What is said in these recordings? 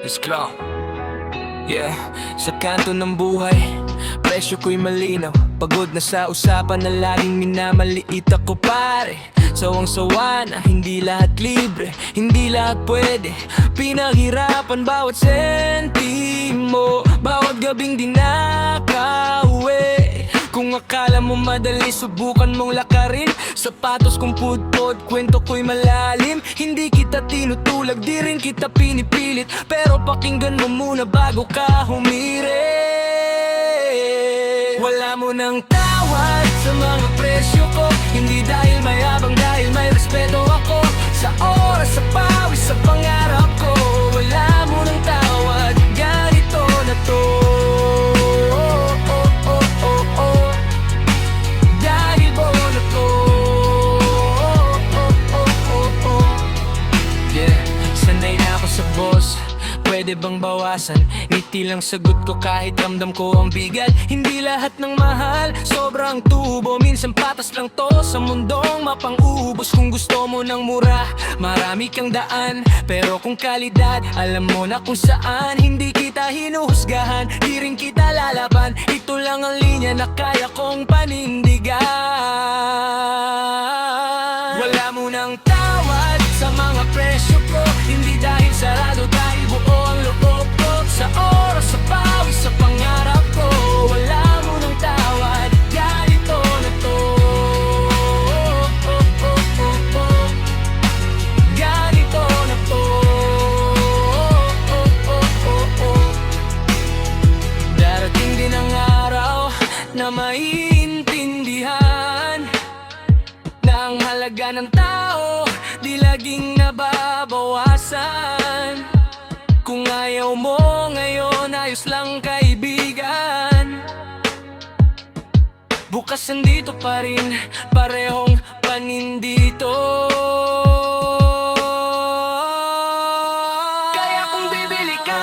Let's go. Yeah, sa kanto ng buhay, presyo ko'y malinaw. Pagod na sa usapan na laging minamaliit ako pare. Sawang-sawa na hindi lahat libre, hindi lahat pwede. Pinaghirapan bawat sentimo, bawat gabing di nakauwi. Kung akala mo madali, subukan mong lakarin. Sapatos kong pudpod, kwento ko'y malalim. Hindi kita tinutulag, di rin kita pinipilit. Pero pakinggan mo muna bago ka humirit. Wala mo nang tawad sa mga presyo ko. Hindi dahil mayabang, dahil may respeto ako. Sa oras, sa pawis, sa pangarap ko. Wala mo nang tawad, ganito na to. Pwede bang bawasan? Ngiti lang sagot ko kahit ramdam ko ang bigat. Hindi lahat ng mahal, sobrang tubo. Minsan patas lang to sa mundong mapang-ubos. Kung gusto mo ng mura, marami kang daan. Pero kung kalidad, alam mo na kung saan. Hindi kita hinuhusgahan, di rin kita lalaban. Ito lang ang linya na kaya kong panindigan. Wala mo nang tawad sa mga presyo ko. Hindi dahil sarado, dahil buo ang loob ko. Sa oras, sa pawis, sa pangarap ko. Wala mo nang tawad, ganito na to. Ganito na to. Darating din ang araw na maiintindihan na ang halaga ng tao di laging nababawasan. Kung ayaw mo ngayon, ayos lang kaibigan. Bukas nandito pa rin, parehong panindito. Kaya kung bibili ka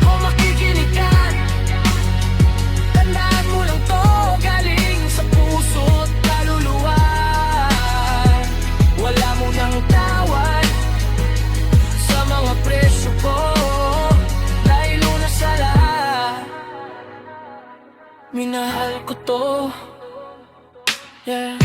o makikinig ka, tandaan mo lang to, galing sa puso't kaluluwa. Wala mo nang tawad sa mga presyo ko, dahil una sa lahat, minahal ko to. Yeah.